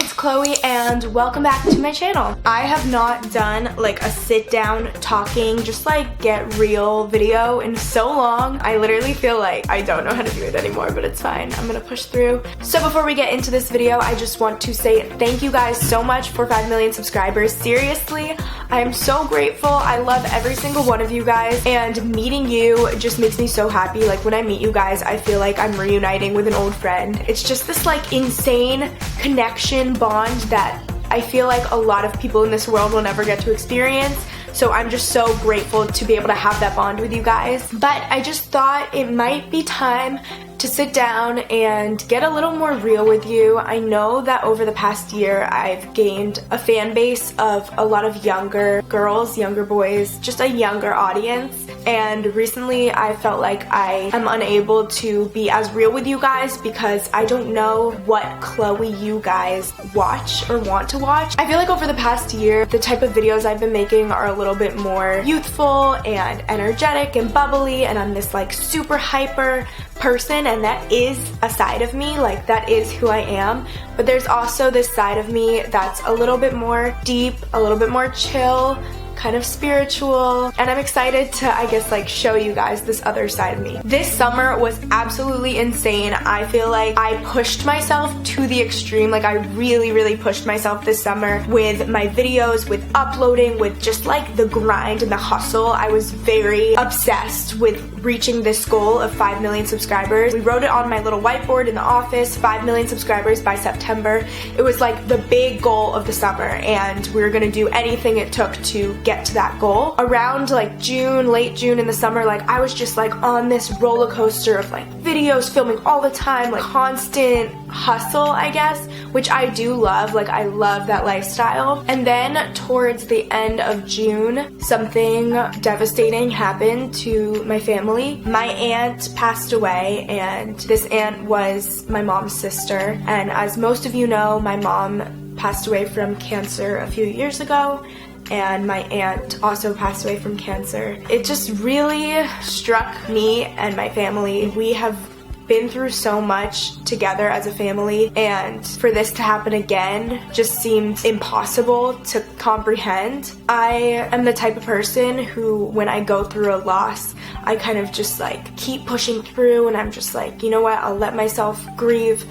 it's Chloe and welcome back to my channel. I have not done like a sit down talking, just like get real video in so long. I literally feel like I don't know how to do it anymore, but it's fine. I'm gonna push through. So before we get into this video, I just want to say thank you guys so much for 5 million subscribers. Seriously, I am so grateful. I love every single one of you guys, and meeting you just makes me so happy. Like when I meet you guys, I feel like I'm reuniting with an old friend. It's just this like insane connection bond that I feel like a lot of people in this world will never get to experience. So I'm just so grateful to be able to have that bond with you guys. But I just thought it might be time to sit down and get a little more real with you. I know that over the past year I've gained a fan base of a lot of younger girls, younger boys, just a younger audience. And recently I felt like I am unable to be as real with you guys because I don't know what Chloe you guys watch or want to watch. I feel like over the past year, the type of videos I've been making are a little bit more youthful and energetic and bubbly, and I'm this like super hyper person, and that is a side of me, like that is who I am. But there's also this side of me that's a little bit more deep, a little bit more chill, kind of spiritual, and I'm excited to, I guess, like show you guys this other side of me. This summer was absolutely insane. I feel like I pushed myself to the extreme. Like I really pushed myself this summer with my videos, with uploading, with just like the grind and the hustle. I was very obsessed with reaching this goal of 5 million subscribers. We wrote it on my little whiteboard in the office, 5 million subscribers by September. It was like the big goal of the summer, and we were gonna do anything it took to get to that goal. Around like June, late June in the summer, like I was just like on this roller coaster of like videos, filming all the time, like constant hustle, I guess, which I do love. Like I love that lifestyle. And then towards the end of June, something devastating happened to my family. My aunt passed away, and this aunt was my mom's sister. And as most of you know, my mom passed away from cancer a few years ago, and my aunt also passed away from cancer. It just really struck me and my family. We have been through so much together as a family, and for this to happen again just seems impossible to comprehend. I am the type of person who, when I go through a loss, I kind of just like keep pushing through, and I'm just like, you know what, I'll let myself grieve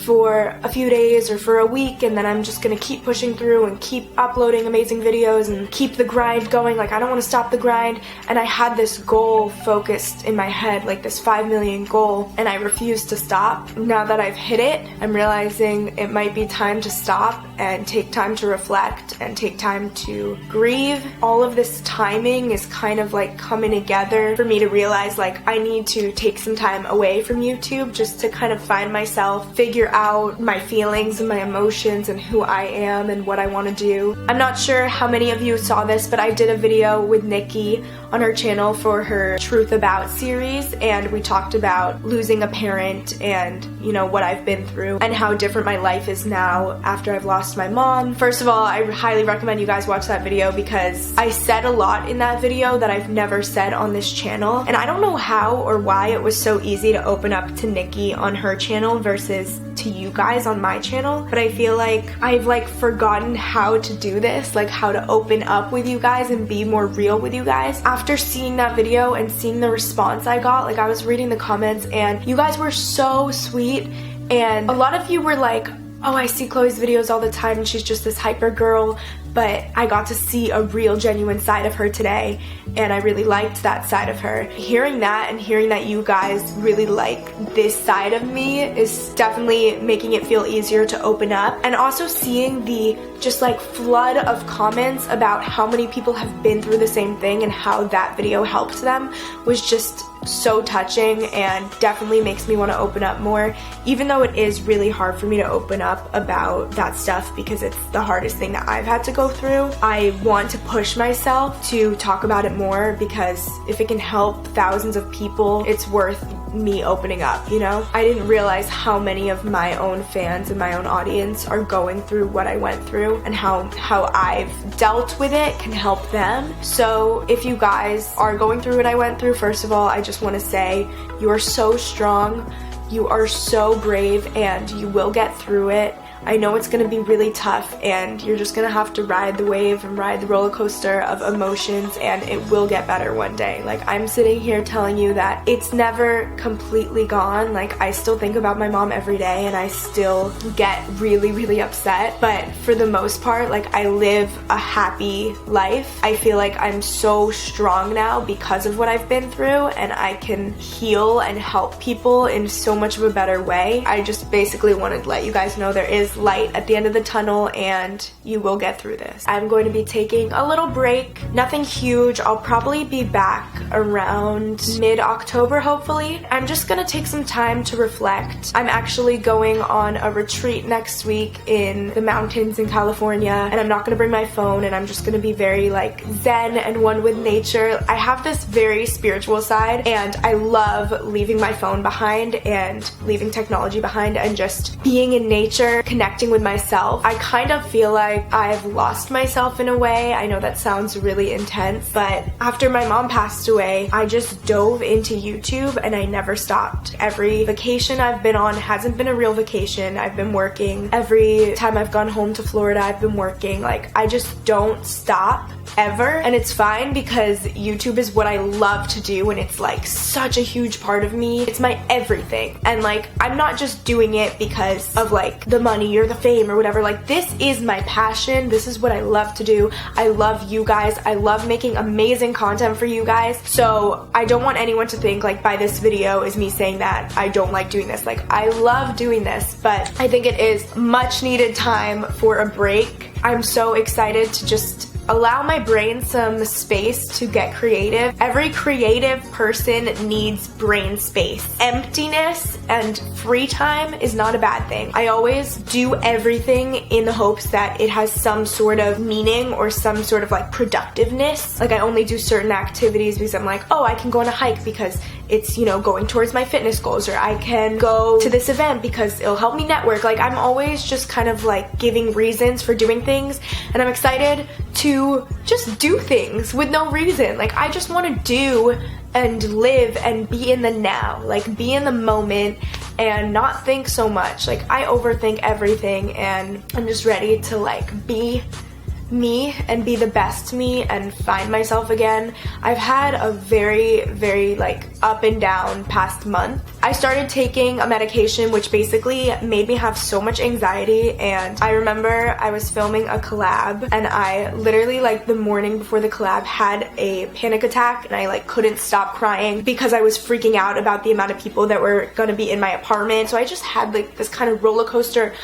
for a few days or for a week, and then I'm just gonna keep pushing through and keep uploading amazing videos and keep the grind going. Like I don't want to stop the grind. And I had this goal focused in my head, like this 5 million goal, and I refused to stop. Now that I've hit it, I'm realizing it might be time to stop and take time to reflect and take time to grieve. All of this timing is kind of like coming together for me to realize like I need to take some time away from YouTube just to kind of find myself, figure out my feelings and my emotions and who I am and what I want to do. I'm not sure how many of you saw this, but I did a video with Nikki on her channel for her Truth About series, and we talked about losing a parent and, you know, what I've been through and how different my life is now after I've lost my mom. First of all, I highly recommend you guys watch that video because I said a lot in that video that I've never said on this channel, and I don't know how or why it was so easy to open up to Nikki on her channel versus to you guys on my channel. But I feel like I've like forgotten how to do this, like how to open up with you guys and be more real with you guys. After seeing that video and seeing the response I got, like I was reading the comments and you guys were so sweet, and a lot of you were like, oh, I see Chloe's videos all the time and she's just this hyper girl, but I got to see a real genuine side of her today, and I really liked that side of her. Hearing that and hearing that you guys really like this side of me is definitely making it feel easier to open up. And also seeing the just like flood of comments about how many people have been through the same thing and how that video helped them was just so touching, and definitely makes me want to open up more, even though it is really hard for me to open up about that stuff because it's the hardest thing that I've had to go through. I want to push myself to talk about it more because if it can help thousands of people, it's worth me opening up, you know? I didn't realize how many of my own fans and my own audience are going through what I went through, and how I've dealt with it can help them. So if you guys are going through what I went through, first of all, I just want to say you are so strong, you are so brave, and you will get through it. I know it's gonna be really tough, and you're just gonna have to ride the wave and ride the roller coaster of emotions, and it will get better one day. Like, I'm sitting here telling you that it's never completely gone. Like, I still think about my mom every day, and I still get really, really upset, but for the most part, like, I live a happy life. I feel like I'm so strong now because of what I've been through, and I can heal and help people in so much of a better way. I just basically wanted to let you guys know there is light at the end of the tunnel, and you will get through this. I'm going to be taking a little break, nothing huge. I'll probably be back around mid-October, hopefully. I'm just gonna take some time to reflect. I'm actually going on a retreat next week in the mountains in California, and I'm not gonna bring my phone, and I'm just gonna be very like zen and one with nature. I have this very spiritual side, and I love leaving my phone behind and leaving technology behind and just being in nature, connecting with myself. I kind of feel like I've lost myself in a way. I know that sounds really intense, but after my mom passed away, I just dove into YouTube and I never stopped. Every vacation I've been on hasn't been a real vacation. I've been working. Every time I've gone home to Florida, I've been working. Like, I just don't stop ever, and it's fine because YouTube is what I love to do, and it's like such a huge part of me. It's my everything, and like, I'm not just doing it because of like the money or the fame or whatever. Like, this is my passion. This is what I love to do. I love you guys. I love making amazing content for you guys. So I don't want anyone to think like by this video is me saying that I don't like doing this. Like, I love doing this, but I think it is much needed time for a break. I'm so excited to just allow my brain some space to get creative. Every creative person needs brain space. Emptiness and free time is not a bad thing. I always do everything in the hopes that it has some sort of meaning or some sort of like productiveness. Like, I only do certain activities because I'm like, oh, I can go on a hike because it's, you know, going towards my fitness goals, or I can go to this event because it'll help me network. Like, I'm always just kind of like giving reasons for doing things, and I'm excited to just do things with no reason. Like, I just want to do and live and be in the now, like be in the moment and not think so much. Like, I overthink everything, and I'm just ready to like be me and be the best me and find myself again. I've had a very, very like up and down past month. I started taking a medication which basically made me have so much anxiety, and I remember I was filming a collab, and I literally like the morning before the collab had a panic attack, and I like couldn't stop crying because I was freaking out about the amount of people that were gonna be in my apartment. So I just had like this kind of roller coaster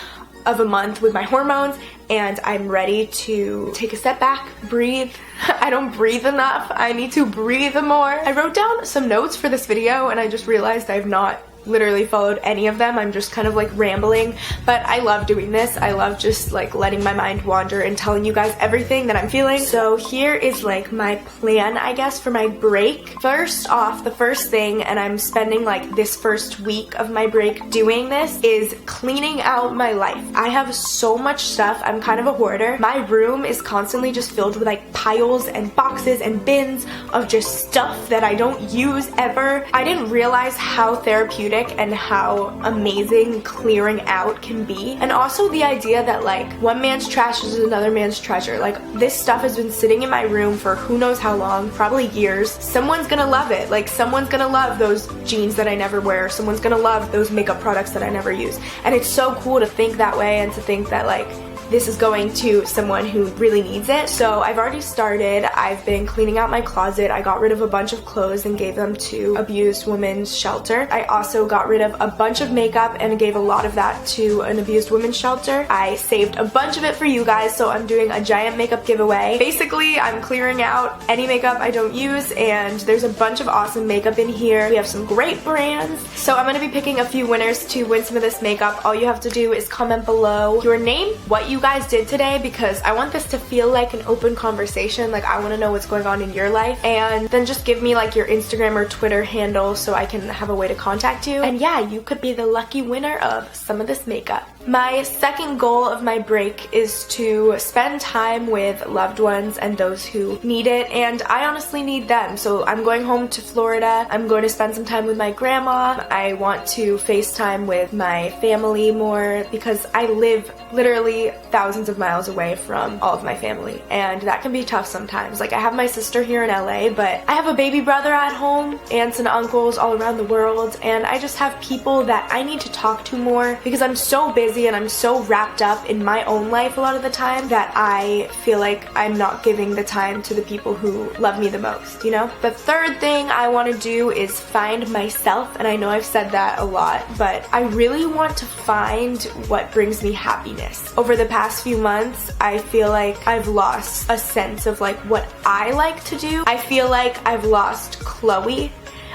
of a month with my hormones, and I'm ready to take a step back, breathe. I don't breathe enough. I need to breathe more. I wrote down some notes for this video, and I just realized I've not literally followed any of them. I'm just kind of like rambling, but I love doing this. I love just like letting my mind wander and telling you guys everything that I'm feeling. So here is like my plan, I guess, for my break. First off, the first thing, and I'm spending like this first week of my break doing this, is cleaning out my life. I have so much stuff. I'm kind of a hoarder. My room is constantly just filled with like piles and boxes and bins of just stuff that I don't use ever. I didn't realize how therapeutic and how amazing clearing out can be, and also the idea that like one man's trash is another man's treasure. Like, this stuff has been sitting in my room for who knows how long, probably years. Someone's gonna love it. Like, someone's gonna love those jeans that I never wear. Someone's gonna love those makeup products that I never use. And it's so cool to think that way, and to think that like this is going to someone who really needs it. So I've already started. I've been cleaning out my closet. I got rid of a bunch of clothes and gave them to abused women's shelter. I also got rid of a bunch of makeup and gave a lot of that to an abused women's shelter. I saved a bunch of it for you guys, so I'm doing a giant makeup giveaway. Basically, I'm clearing out any makeup I don't use, and there's a bunch of awesome makeup in here. We have some great brands. So I'm gonna be picking a few winners to win some of this makeup. All you have to do is comment below your name, what you guys did today, because I want this to feel like an open conversation. Like, I want to know what's going on in your life, and then just give me like your Instagram or Twitter handle so I can have a way to contact you. And yeah, you could be the lucky winner of some of this makeup. My second goal of my break is to spend time with loved ones and those who need it, and I honestly need them. So I'm going home to Florida. I'm going to spend some time with my grandma. I want to FaceTime with my family more because I live literally thousands of miles away from all of my family, and that can be tough sometimes. Like, I have my sister here in LA, but I have a baby brother at home, aunts and uncles all around the world, and I just have people that I need to talk to more because I'm so busy and I'm so wrapped up in my own life a lot of the time that I feel like I'm not giving the time to the people who love me the most, you know? The third thing I want to do is find myself, and I know I've said that a lot, but I really want to find what brings me happiness. Over the past few months, I feel like I've lost a sense of like what I like to do. I feel like I've lost Chloe,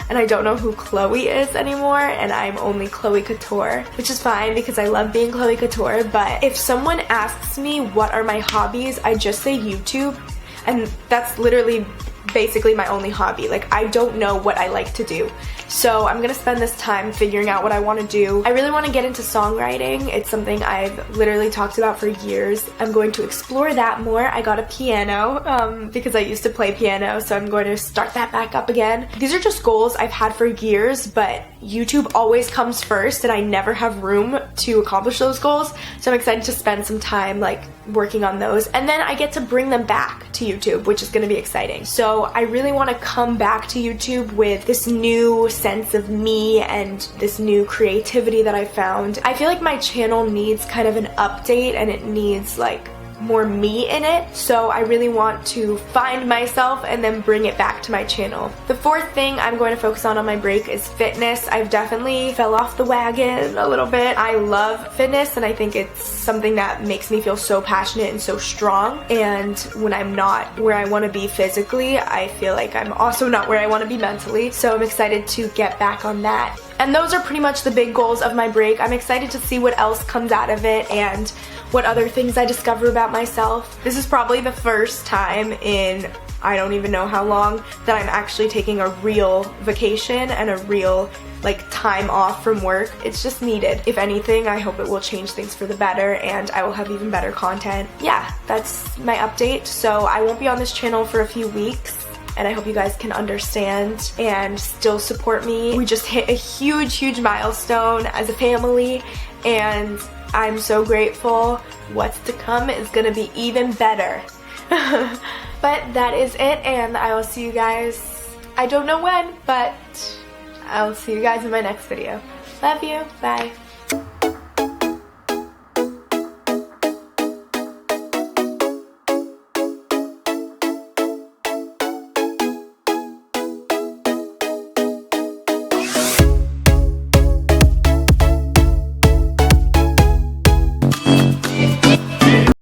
and I don't know who Chloe is anymore, and I'm only Chloe Couture, which is fine because I love being Chloe Couture. But if someone asks me what are my hobbies, I just say YouTube, and that's literally basically my only hobby. Like, I don't know what I like to do. So I'm gonna spend this time figuring out what I want to do. I really want to get into songwriting. It's something I've literally talked about for years. I'm going to explore that more. I got a piano because I used to play piano, so I'm going to start that back up again. These are just goals I've had for years, but YouTube always comes first and I never have room to accomplish those goals. So I'm excited to spend some time like working on those, and then I get to bring them back to YouTube, which is going to be exciting. So I really want to come back to YouTube with this new sense of me and this new creativity that I found. I feel like my channel needs kind of an update, and it needs like more me in it, so I really want to find myself and then bring it back to my channel. The fourth thing I'm going to focus on my break is fitness. I've definitely fell off the wagon a little bit. I love fitness, and I think it's something that makes me feel so passionate and so strong, and when I'm not where I want to be physically, I feel like I'm also not where I want to be mentally, so I'm excited to get back on that. And those are pretty much the big goals of my break. I'm excited to see what else comes out of it and what other things I discover about myself. This is probably the first time in I don't even know how long that I'm actually taking a real vacation and a real like time off from work. It's just needed. If anything, I hope it will change things for the better and I will have even better content. Yeah, that's my update. So I won't be on this channel for a few weeks, and I hope you guys can understand and still support me. We just hit a huge milestone as a family, and I'm so grateful. What's to come is gonna be even better. But that is it, and I will see you guys, I don't know when, but I'll see you guys in my next video. Love you, bye.